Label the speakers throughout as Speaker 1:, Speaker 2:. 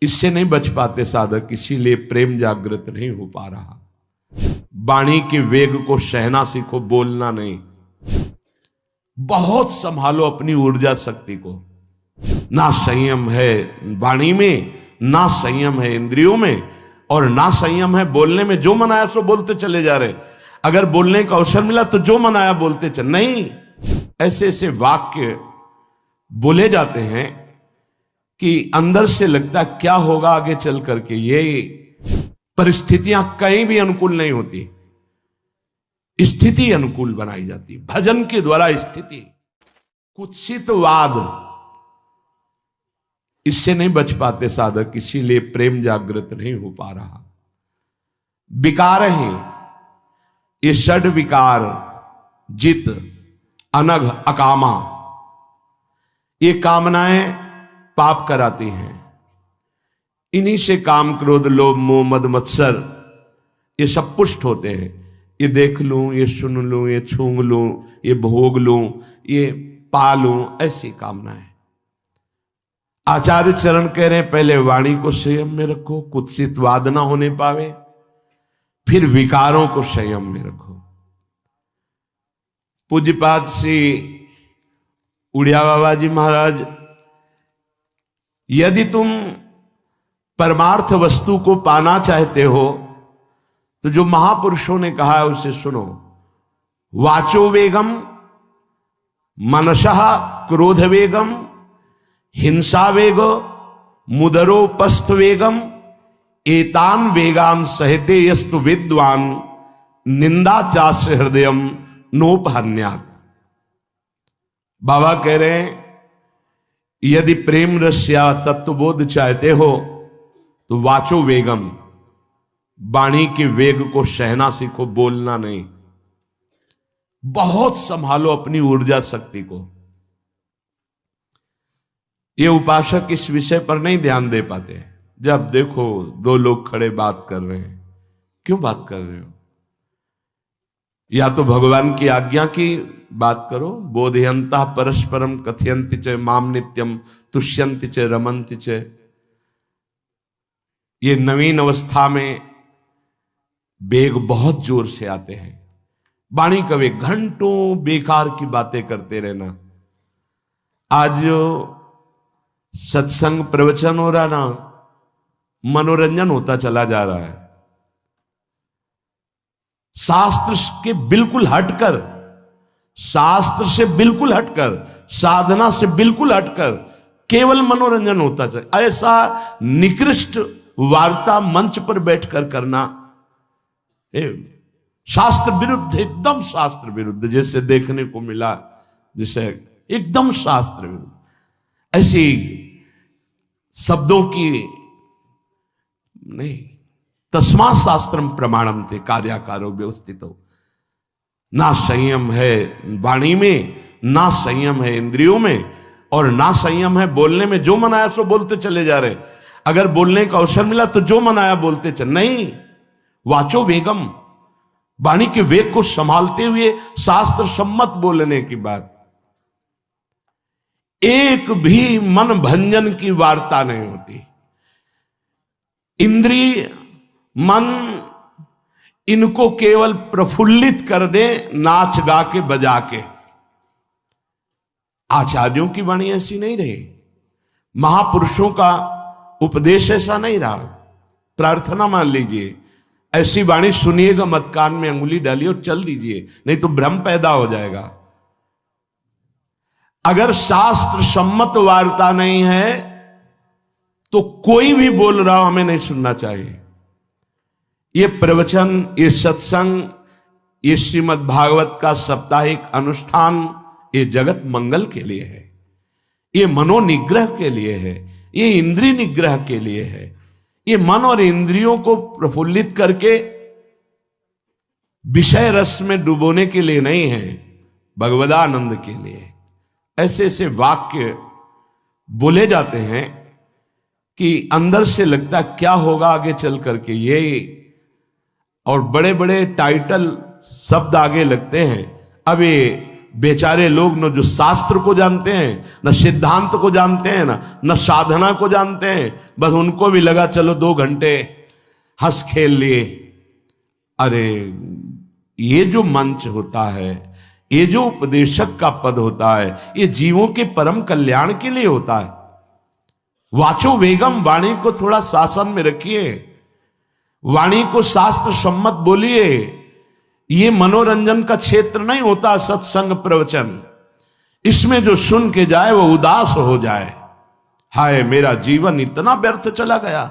Speaker 1: इससे नहीं बच पाते साधक, इसीलिए प्रेम जागृत नहीं हो पा रहा। वाणी के वेग को सहना सीखो, बोलना नहीं। बहुत संभालो अपनी ऊर्जा शक्ति को। ना संयम है वाणी में, ना संयम है इंद्रियों में, और ना संयम है बोलने में। जो मन आया सो बोलते चले जा रहे। अगर बोलने का अवसर मिला तो जो मन आया बोलते चले, नहीं। ऐसे ऐसे वाक्य बोले जाते हैं कि अंदर से लगता क्या होगा आगे चल करके। ये परिस्थितियां कहीं भी अनुकूल नहीं होती, स्थिति अनुकूल बनाई जाती। भजन के द्वारा स्थिति। कुत्सितवाद, इससे नहीं बच पाते साधक, इसीलिए प्रेम जागृत नहीं हो पा रहा। विकार हैं ये षड विकार, जित, अनघ, अकामा। ये कामनाएं पाप कराती हैं। इन्हीं से काम, क्रोध, लोभ, मोह, मद, मत्सर ये सब पुष्ट होते हैं। ये देख लूं, ये सुन लूं, ये छूंग लूं, ये भोग लूं, ये पा लूं, ऐसी कामनाएं। आचार्य चरण कह रहे हैं पहले वाणी को संयम में रखो, कुत्सितवाद ना होने पावे, फिर विकारों को संयम में रखो। पूज्यपाद श्री उड़िया बाबा जी महाराज, यदि तुम परमार्थ वस्तु को पाना चाहते हो तो जो महापुरुषों ने कहा है उसे सुनो। वाचो वेगम, मनसः क्रोध वेगम, हिंसा वेगो, मुदरोपस्थ वेगम, एतान वेगान सहते यस्तु विद्वान, निंदा चास्य हृदयम नोपहन्यात्। बाबा कह रहे हैं यदि प्रेम रस या तत्वबोध चाहते हो तो वाचो वेगम, वाणी के वेग को सहना सीखो, बोलना नहीं। बहुत संभालो अपनी ऊर्जा शक्ति को। ये उपासक इस विषय पर नहीं ध्यान दे पाते। जब देखो दो लोग खड़े बात कर रहे हैं, क्यों बात कर रहे हो? या तो भगवान की आज्ञा की बात करो। बोधयंता परस्परम कथयंति च माम नित्यम तुष्यंति च रमन्ति च। ये नवीन अवस्था में वेग बहुत जोर से आते हैं। वाणी का वेग, घंटों बेकार की बातें करते रहना। आज जो सत्संग प्रवचन हो रहा ना, मनोरंजन होता चला जा रहा है। शास्त्र के बिल्कुल हटकर, शास्त्र से बिल्कुल हटकर, साधना से बिल्कुल हटकर केवल मनोरंजन होता चला। ऐसा निकृष्ट वार्ता मंच पर बैठकर करना शास्त्र विरुद्ध, एकदम शास्त्र विरुद्ध। जैसे देखने को मिला, जैसे एकदम शास्त्र विरुद्ध। ऐसी शब्दों की नहीं। तस्मात् शास्त्रम प्रमाणम थे कार्याकारो व्यवस्थित हो। ना संयम है वाणी में, ना संयम है इंद्रियों में, और ना संयम है बोलने में। जो मन आया सो बोलते चले जा रहे। अगर बोलने का अवसर मिला तो जो मन आया बोलते चले, नहीं। वाचो वेगम, वाणी के वेग को संभालते हुए शास्त्र सम्मत बोलने की बात। एक भी मन भंजन की वार्ता नहीं होती। इंद्रिय, मन, इनको केवल प्रफुल्लित कर दे नाच गा के बजा के। आचार्यों की वाणी ऐसी नहीं रही, महापुरुषों का उपदेश ऐसा नहीं रहा। प्रार्थना मान लीजिए, ऐसी वाणी सुनिएगा मत, कान में अंगुली डालिए और चल दीजिए, नहीं तो भ्रम पैदा हो जाएगा। अगर शास्त्र सम्मत वार्ता नहीं है तो कोई भी बोल रहा हो हमें नहीं सुनना चाहिए। ये प्रवचन, ये सत्संग, ये श्रीमद् भागवत का साप्ताहिक अनुष्ठान, ये जगत मंगल के लिए है। ये मनोनिग्रह के लिए है, ये इंद्रिय निग्रह के लिए है। ये मन और इंद्रियों को प्रफुल्लित करके विषय रस में डुबोने के लिए नहीं है, भगवदानंद के लिए। ऐसे ऐसे वाक्य बोले जाते हैं कि अंदर से लगता क्या होगा आगे चल करके। ये और बड़े बड़े टाइटल शब्द आगे लगते हैं। अब ये बेचारे लोग न जो शास्त्र को जानते हैं, न सिद्धांत को जानते हैं, न साधना को जानते हैं, बस उनको भी लगा चलो 2 घंटे हंस खेल लिए। अरे ये जो मंच होता है, ये जो उपदेशक का पद होता है, ये जीवों के परम कल्याण के लिए होता है। वाचो वेगम, वाणी को थोड़ा शासन में रखिए, वाणी को शास्त्र सम्मत बोलिए। ये मनोरंजन का क्षेत्र नहीं होता सत्संग प्रवचन। इसमें जो सुन के जाए वो उदास हो जाए, हाय मेरा जीवन इतना व्यर्थ चला गया,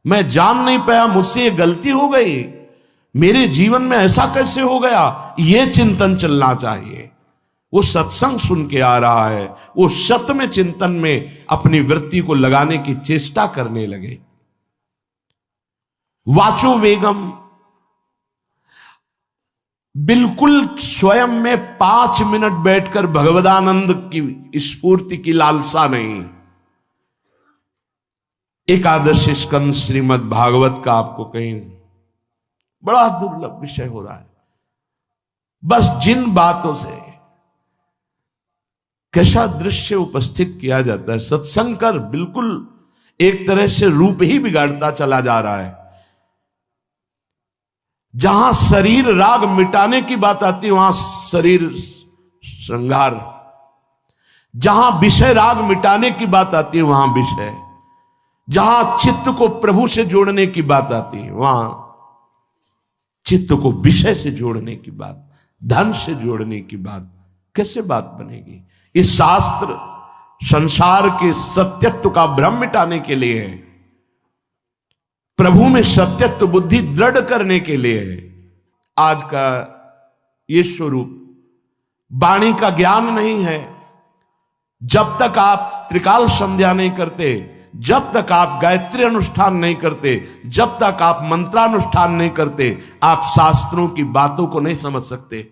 Speaker 1: मैं जान नहीं पाया मुझसे ये गलती हो गई, मेरे जीवन में ऐसा कैसे हो गया, ये चिंतन चलना चाहिए। वो सत्संग सुन के आ रहा है, वो सत में चिंतन में अपनी वृत्ति को लगाने की चेष्टा करने लगे। वाचो वेगम, बिल्कुल स्वयं में 5 मिनट बैठकर भगवदानंद की स्फूर्ति की लालसा नहीं। एकादश स्कंद श्रीमद् भागवत का आपको कहीं बड़ा दुर्लभ विषय हो रहा है। बस जिन बातों से कैसा दृश्य उपस्थित किया जाता है, सत्संग कर बिल्कुल एक तरह से रूप ही बिगाड़ता चला जा रहा है। जहां शरीर राग मिटाने की बात आती है वहां शरीर श्रृंगार, जहां विषय राग मिटाने की बात आती है वहां विषय, जहां चित्त को प्रभु से जोड़ने की बात आती है वहां चित्त को विषय से जोड़ने की बात, धन से जोड़ने की बात, कैसे बात बनेगी? इस शास्त्र संसार के सत्यत्व का भ्रम मिटाने के लिए है, प्रभु में सत्यत्व बुद्धि दृढ़ करने के लिए है। आज का ये स्वरूप वाणी का ज्ञान नहीं है। जब तक आप त्रिकाल संध्या नहीं करते, जब तक आप गायत्री अनुष्ठान नहीं करते, जब तक आप मंत्रानुष्ठान नहीं करते, आप शास्त्रों की बातों को नहीं समझ सकते।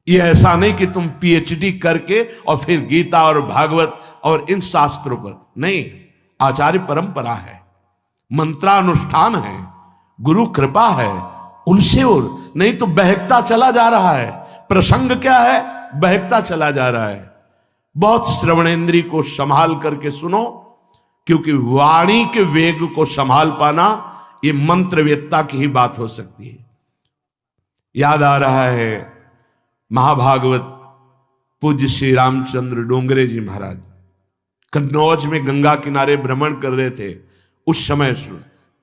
Speaker 1: ये ऐसा नहीं कि तुम पीएचडी करके और फिर गीता और भागवत और इन शास्त्रों पर नहीं, आचार्य परंपरा है, मंत्रानुष्ठान है, गुरु कृपा है, उनसे और नहीं तो बहकता चला जा रहा है। प्रसंग क्या है? बहकता चला जा रहा है। बहुत श्रवणेंद्री को संभाल करके सुनो, क्योंकि वाणी के वेग को संभाल पाना ये मंत्रवेत्ता की ही बात हो सकती है। याद आ रहा है महाभागवत पूज्य श्री रामचंद्र डोंगरे जी महाराज कन्नौज में गंगा किनारे भ्रमण कर रहे थे। उस समय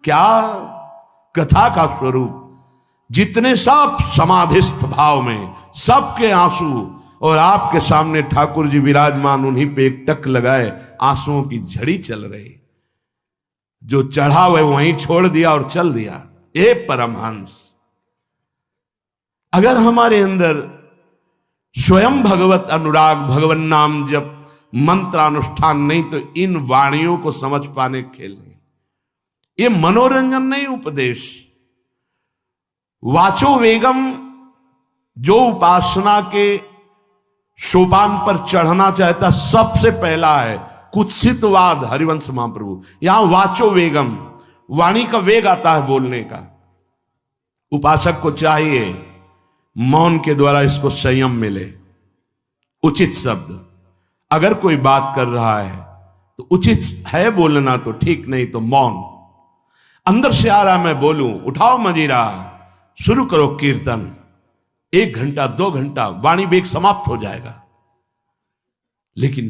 Speaker 1: क्या कथा का स्वरूप, जितने सब समाधिस्थ भाव में, सबके आंसू, और आपके सामने ठाकुर जी विराजमान, उन्हीं पे एक टक लगाए, आंसुओं की झड़ी चल रही। जो चढ़ा वह वहीं छोड़ दिया और चल दिया। ए परमहंस, अगर हमारे अंदर स्वयं भगवत अनुराग, भगवन नाम जप, मंत्रानुष्ठान नहीं तो इन वाणियों को समझ पाने खेल नहीं। ये मनोरंजन नहीं, उपदेश। वाचो वेगम, जो उपासना के सोपान पर चढ़ना चाहता सबसे पहला है कुत्सितवाद। हरिवंश महाप्रभु, यहां वाचो वेगम, वाणी का वेग आता है बोलने का। उपासक को चाहिए मौन के द्वारा इसको संयम मिले, उचित शब्द। अगर कोई बात कर रहा है तो उचित है बोलना तो ठीक, नहीं तो मौन। अंदर से आ रहा मैं बोलूं, उठाओ मंजीरा, शुरू करो कीर्तन, 1 घंटा 2 घंटा वाणी वेग समाप्त हो जाएगा। लेकिन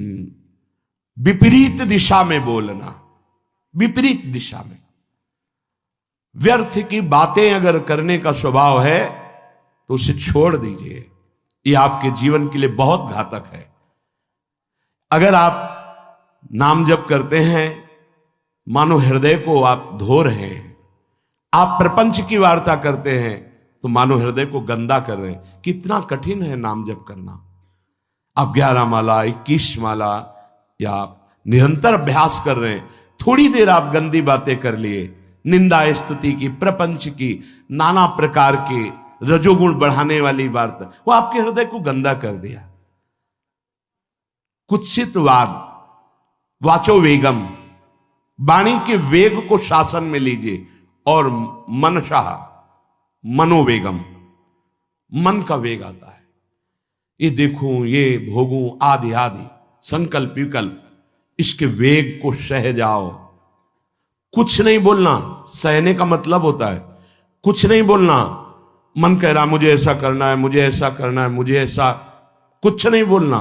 Speaker 1: विपरीत दिशा में बोलना, विपरीत दिशा में, व्यर्थ की बातें अगर करने का स्वभाव है तो उसे छोड़ दीजिए। ये आपके जीवन के लिए बहुत घातक है। अगर आप नाम जप करते हैं, मानो हृदय को आप धो रहे हैं। आप प्रपंच की वार्ता करते हैं तो मानो हृदय को गंदा कर रहे हैं। कितना कठिन है नाम जप करना। आप 11 माला, 21 माला, या आप निरंतर अभ्यास कर रहे हैं, थोड़ी देर आप गंदी बातें कर लिए, निंदा स्तुति की, प्रपंच की, नाना प्रकार की रजोगुण बढ़ाने वाली वार्ता, वो आपके हृदय को गंदा कर दिया। कुत्सितवाद, वाचो वेगम, वाणी के वेग को शासन में लीजिए। और मनसा, मनोवेगम, मन का वेग आता है। ये देखूं, ये भोगूं, आदि आदि संकल्प विकल्प, इसके वेग को सह जाओ। कुछ नहीं बोलना, सहने का मतलब होता है कुछ नहीं बोलना। मन कह रहा मुझे ऐसा करना है, मुझे ऐसा करना है, मुझे ऐसा, कुछ नहीं बोलना।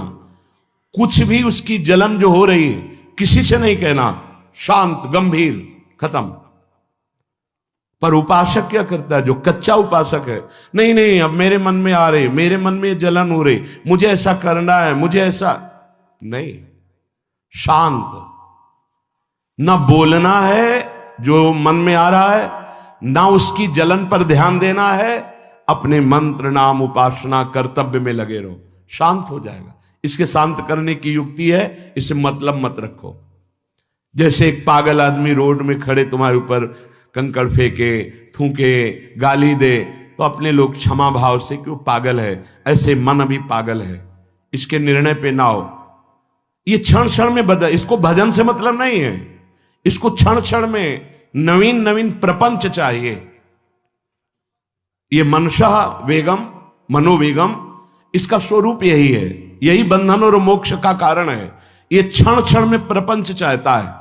Speaker 1: कुछ भी उसकी जलन जो हो रही है किसी से नहीं कहना, शांत गंभीर, खत्म। पर उपासक क्या करता है, जो कच्चा उपासक है, नहीं नहीं अब मेरे मन में आ रही, मेरे मन में जलन हो रही, मुझे ऐसा करना है, मुझे ऐसा नहीं। शांत, ना बोलना है जो मन में आ रहा है, ना उसकी जलन पर ध्यान देना है, अपने मंत्र नाम उपासना कर्तव्य में लगे रहो, शांत हो जाएगा। इसके शांत करने की युक्ति है, इसे मतलब मत रखो। जैसे एक पागल आदमी रोड में खड़े तुम्हारे ऊपर कंकड़ फेंके, थूके, गाली दे, तो अपने लोग क्षमा भाव से कि वो पागल है, ऐसे मन अभी पागल है, इसके निर्णय पे ना हो। ये क्षण क्षण में बदल, इसको भजन से मतलब नहीं है, इसको क्षण क्षण में नवीन नवीन प्रपंच चाहिए। ये मनशः वेगम, मनोवेगम, इसका स्वरूप यही है, यही बंधन और मोक्ष का कारण है। ये क्षण क्षण में प्रपंच चाहता है।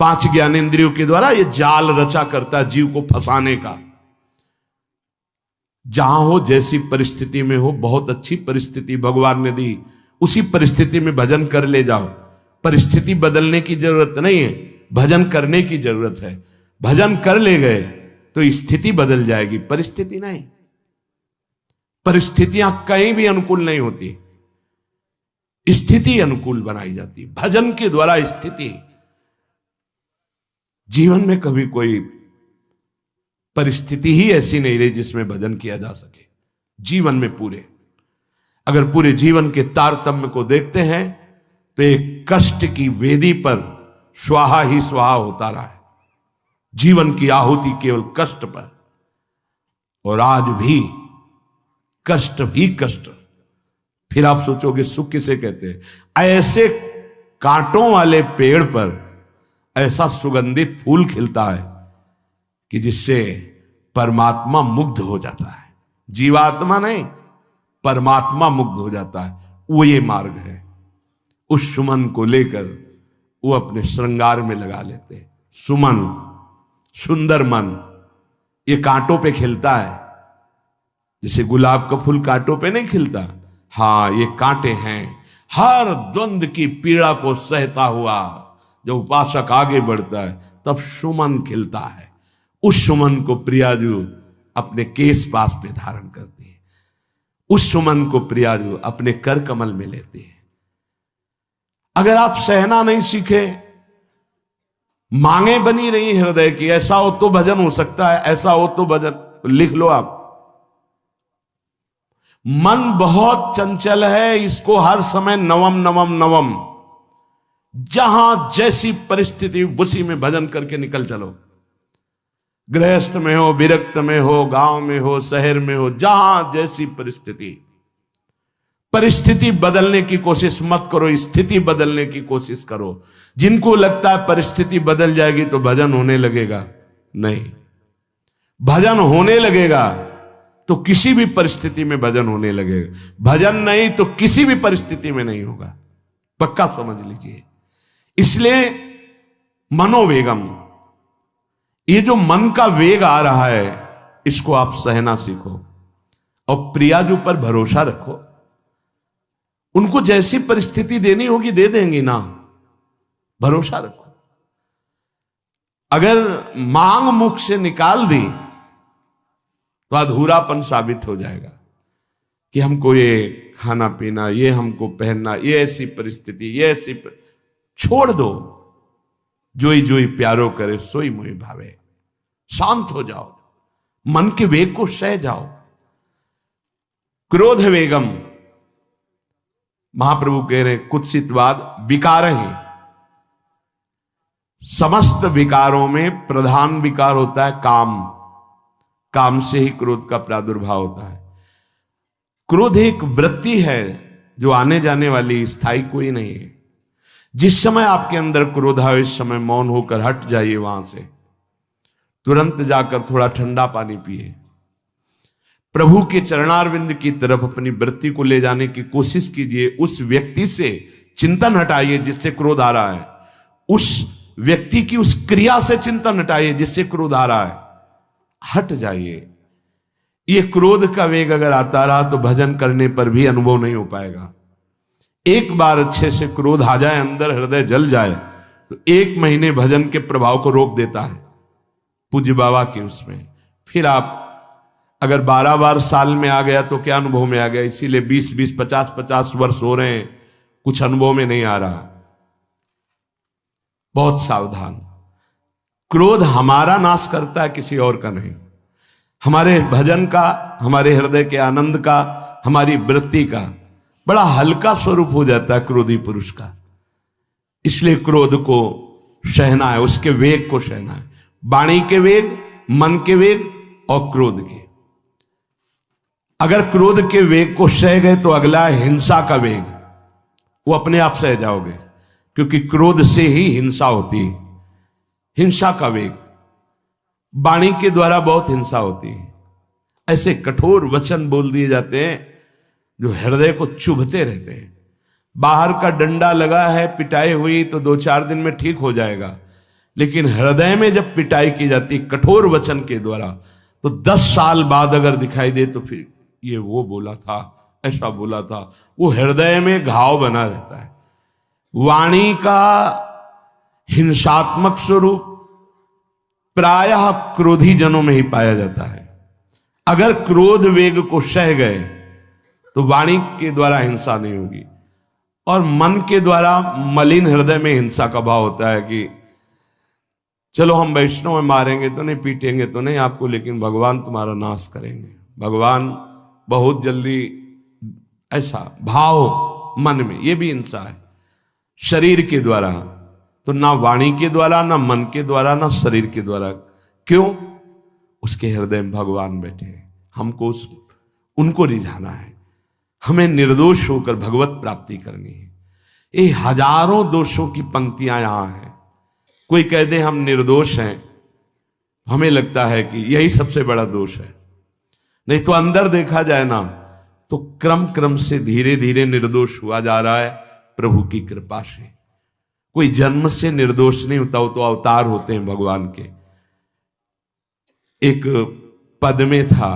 Speaker 1: 5 ज्ञानेंद्रियों के द्वारा ये जाल रचा करता है जीव को फंसाने का। जहां हो, जैसी परिस्थिति में हो, बहुत अच्छी परिस्थिति भगवान ने दी, उसी परिस्थिति में भजन कर ले जाओ। परिस्थिति बदलने की जरूरत नहीं है, भजन करने की जरूरत है। भजन कर ले गए तो स्थिति बदल जाएगी, परिस्थिति नहीं। परिस्थितियां कहीं भी अनुकूल नहीं होती, स्थिति अनुकूल बनाई जाती। भजन के द्वारा स्थिति, जीवन में कभी कोई परिस्थिति ही ऐसी नहीं रही जिसमें भजन किया जा सके। जीवन में पूरे, अगर पूरे जीवन के तारतम्य को देखते हैं तो एक कष्ट की वेदी पर स्वाहा ही स्वाहा होता रहा है। जीवन की आहुति केवल कष्ट पर, और आज भी कष्ट ही कष्ट। फिर आप सोचोगे सुख किसे कहते हैं? ऐसे कांटों वाले पेड़ पर ऐसा सुगंधित फूल खिलता है कि जिससे परमात्मा मुग्ध हो जाता है। जीवात्मा नहीं, परमात्मा मुग्ध हो जाता है। वो ये मार्ग है। उस सुमन को लेकर वो अपने श्रृंगार में लगा लेते हैं। सुमन, सुंदर मन, ये कांटों पे खिलता है। जैसे गुलाब का फूल कांटों पे नहीं खिलता, हाँ ये कांटे हैं। हर द्वंद की पीड़ा को सहता हुआ जब उपासक आगे बढ़ता है तब सुमन खिलता है। उस सुमन को प्रियाजू अपने केश पास पे धारण करती है। उस सुमन को प्रियाजू अपने कर कमल में लेती है। अगर आप सहना नहीं सीखे, मांगे बनी रही हृदय की, ऐसा हो तो भजन हो सकता है, ऐसा हो तो भजन, तो लिख लो आप। मन बहुत चंचल है, इसको हर समय नवम नवम नवम, जहां जैसी परिस्थिति उसी में भजन करके निकल चलो। गृहस्थ में हो, विरक्त में हो, गांव में हो, शहर में हो, जहां जैसी परिस्थिति, परिस्थिति बदलने की कोशिश मत करो, स्थिति बदलने की कोशिश करो। जिनको लगता है परिस्थिति बदल जाएगी तो भजन होने लगेगा, नहीं। भजन होने लगेगा तो किसी भी परिस्थिति में भजन होने लगेगा। भजन नहीं तो किसी भी परिस्थिति में नहीं होगा, पक्का समझ लीजिए। इसलिए मनोवेगम, ये जो मन का वेग आ रहा है, इसको आप सहना सीखो और प्रियाजू पर भरोसा रखो। उनको जैसी परिस्थिति देनी होगी दे देंगी ना, भरोसा रखो। अगर मांग मुख से निकाल दी तो अधूरापन साबित हो जाएगा कि हमको ये खाना पीना, ये हमको पहनना, ये ऐसी परिस्थिति, ये ऐसी छोड़ दो। जोई जोई प्यारो करे सोई मोहि भावे। शांत हो जाओ, मन के वेग को सह जाओ। क्रोध वेगम, महाप्रभु कह रहे कुत्सितवाद विकार ही। समस्त विकारों में प्रधान विकार होता है काम। काम से ही क्रोध का प्रादुर्भाव होता है। क्रोध एक वृत्ति है जो आने जाने वाली, स्थायी कोई नहीं है। जिस समय आपके अंदर क्रोध आए, इस समय मौन होकर हट जाइए वहां से। तुरंत जाकर थोड़ा ठंडा पानी पिए, प्रभु के चरणारविंद की तरफ अपनी वृत्ति को ले जाने की कोशिश कीजिए। उस व्यक्ति से चिंतन हटाइए जिससे क्रोध आ रहा है, उस व्यक्ति की उस क्रिया से चिंतन हटाइए जिससे क्रोध आ रहा है, हट जाइए। ये क्रोध का वेग अगर आता रहा तो भजन करने पर भी अनुभव नहीं हो पाएगा। एक बार अच्छे से क्रोध आ जाए, अंदर हृदय जल जाए, तो 1 महीने भजन के प्रभाव को रोक देता है पूज्य बाबा के उसमें। फिर आप अगर 12 बार साल में आ गया तो क्या अनुभव में आ गया। इसीलिए 20-20, 50-50 वर्ष हो रहे हैं, कुछ अनुभव में नहीं आ रहा। बहुत सावधान। क्रोध हमारा नाश करता है, किसी और का नहीं। हमारे भजन का, हमारे हृदय के आनंद का, हमारी वृत्ति का बड़ा हल्का स्वरूप हो जाता है क्रोधी पुरुष का। इसलिए क्रोध को सहना है, उसके वेग को सहना है। वाणी के वेग, मन के वेग और क्रोध के। अगर क्रोध के वेग को सह गए तो अगला है हिंसा का वेग। वो अपने आप सह जाओगे, क्योंकि क्रोध से ही हिंसा होती है। हिंसा का वेग, वाणी के द्वारा बहुत हिंसा होती है। ऐसे कठोर वचन बोल दिए जाते हैं जो हृदय को चुभते रहते हैं। बाहर का डंडा लगा है, पिटाई हुई तो 2-4 दिन में ठीक हो जाएगा, लेकिन हृदय में जब पिटाई की जाती कठोर वचन के द्वारा तो 10 साल बाद अगर दिखाई दे तो फिर ये वो बोला था, ऐसा बोला था, वो हृदय में घाव बना रहता है। वाणी का हिंसात्मक स्वरूप प्रायः क्रोधी जनों में ही पाया जाता है। अगर क्रोध वेग को सह गए तो वाणी के द्वारा हिंसा नहीं होगी, और मन के द्वारा मलिन हृदय में हिंसा का भाव होता है कि चलो हम वैष्णव में मारेंगे तो नहीं, पीटेंगे तो नहीं आपको, लेकिन भगवान तुम्हारा नाश करेंगे, भगवान बहुत जल्दी, ऐसा भाव मन में, ये भी हिंसा है शरीर के द्वारा। तो ना वाणी के द्वारा, ना मन के द्वारा, ना शरीर के द्वारा। क्यों? उसके हृदय में भगवान बैठे हैं, हमको उनको रिझाना है, हमें निर्दोष होकर भगवत प्राप्ति करनी है। ये हजारों दोषों की पंक्तियां यहां हैं। कोई कह दे हम निर्दोष हैं, हमें लगता है कि यही सबसे बड़ा दोष है। नहीं तो अंदर देखा जाए ना तो क्रम क्रम से धीरे धीरे निर्दोष हुआ जा रहा है प्रभु की कृपा से। कोई जन्म से निर्दोष नहीं होता, वो तो अवतार होते हैं भगवान के। एक पद में था,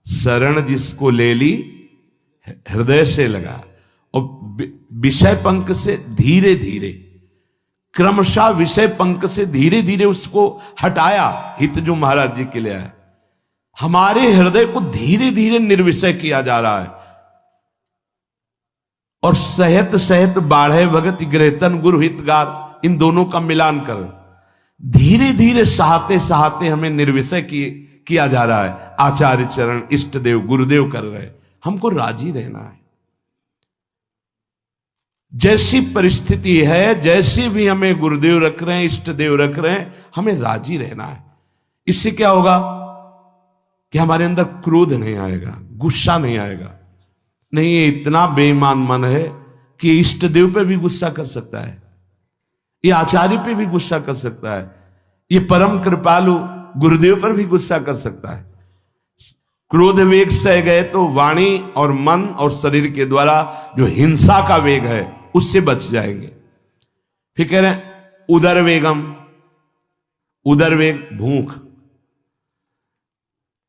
Speaker 1: शरण जिसको ले ली हृदय से लगा, और विषय पंख से धीरे धीरे, क्रमशः विषय पंख से धीरे धीरे उसको हटाया। हित जो महाराज जी के लिए आया, हमारे हृदय को धीरे धीरे निर्विषय किया जा रहा है। और सहत सहत बाढ़े भगत ग्रहतन गुरु हितगार, इन दोनों का मिलान कर धीरे धीरे सहाते सहाते हमें निर्विषय किया जा रहा है। आचार्य चरण, इष्ट देव, गुरुदेव कर रहे, हमको राजी रहना है। जैसी परिस्थिति है, जैसी भी हमें गुरुदेव रख रहे हैं, इष्ट देव रख रहे हैं, हमें राजी रहना है। इससे क्या होगा कि हमारे अंदर क्रोध नहीं आएगा, गुस्सा नहीं आएगा। नहीं, ये इतना बेईमान मन है कि इष्ट देव पे भी गुस्सा कर सकता है, ये आचार्य पे भी गुस्सा कर सकता है, ये परम कृपालु गुरुदेव पर भी गुस्सा कर सकता है। क्रोध वेग सह गए तो वाणी और मन और शरीर के द्वारा जो हिंसा का वेग है उससे बच जाएंगे। फिर कह रहे हैं उदर वेगम, उदर वेग भूख।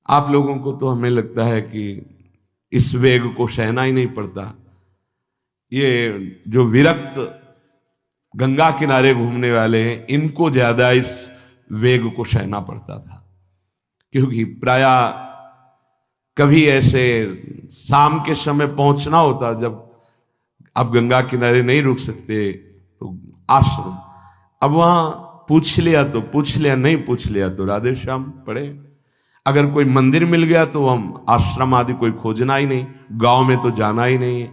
Speaker 1: आप लोगों को तो हमें लगता है कि इस वेग को सहना ही नहीं पड़ता। ये जो विरक्त गंगा किनारे घूमने वाले हैं, इनको ज्यादा इस वेग को सहना पड़ता था, क्योंकि प्रायः कभी ऐसे शाम के समय पहुंचना होता, जब आप गंगा किनारे नहीं रुक सकते तो आश्रम, अब वहां पूछ लिया तो पूछ लिया, नहीं पूछ लिया तो राधे श्याम पढ़े। अगर कोई मंदिर मिल गया तो हम आश्रम आदि कोई खोजना ही नहीं, गांव में तो जाना ही नहीं है,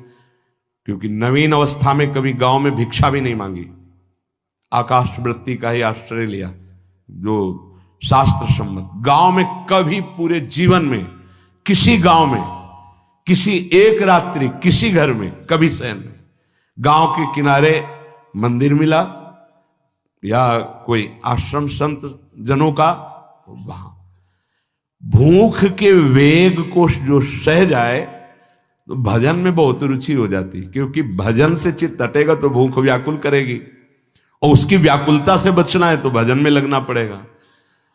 Speaker 1: क्योंकि नवीन अवस्था में कभी गांव में भिक्षा भी नहीं मांगी, आकाश वृत्ति का ही आश्रय लिया जो शास्त्र सम्मत। गांव में कभी पूरे जीवन में किसी गांव में किसी एक रात्रि किसी घर में कभी शयन नहीं। गांव के किनारे मंदिर मिला या कोई आश्रम संत जनों का, वहां भूख के वेग को जो सह जाए तो भजन में बहुत रुचि हो जाती, क्योंकि भजन से चित्त हटेगा तो भूख व्याकुल करेगी, और उसकी व्याकुलता से बचना है तो भजन में लगना पड़ेगा।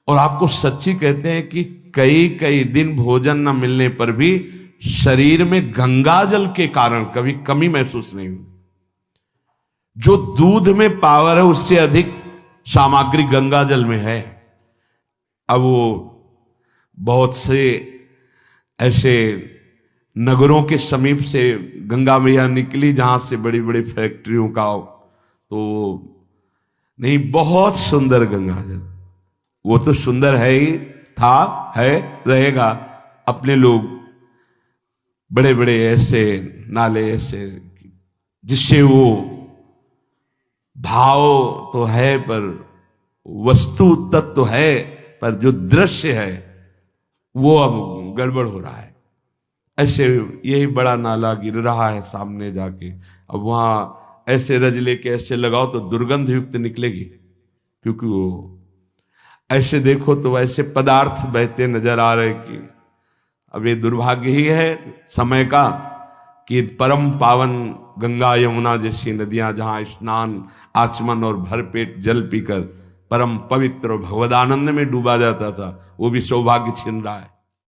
Speaker 1: और आपको सच्ची कहते हैं कि कई कई दिन भोजन न मिलने पर भी शरीर में गंगा जल के कारण कभी कमी महसूस नहीं हुई। जो दूध में पावर है उससे अधिक सामग्री गंगा जल में है। अब वो बहुत से ऐसे नगरों के समीप से गंगा मैया निकली जहां से बड़ी बड़ी फैक्ट्रियों का, तो नहीं, बहुत सुंदर गंगा जल, वो तो सुंदर है ही, था, है, रहेगा। अपने लोग बड़े बड़े ऐसे नाले ऐसे जिससे वो भाव तो है पर वस्तु तत्व तो है, पर जो दृश्य है वो अब गड़बड़ हो रहा है। ऐसे यही बड़ा नाला गिर रहा है सामने जाके, अब वहां ऐसे रज लेके ऐसे लगाओ तो दुर्गंध युक्त निकलेगी, क्योंकि वो ऐसे देखो तो ऐसे पदार्थ बहते नजर आ रहे कि अब ये दुर्भाग्य ही है समय का कि परम पावन गंगा यमुना जैसी नदियां जहां स्नान आचमन और भरपेट जल पीकर परम पवित्र और भगवदानंद में डूबा जाता था, वो भी सौभाग्य छिन रहा है।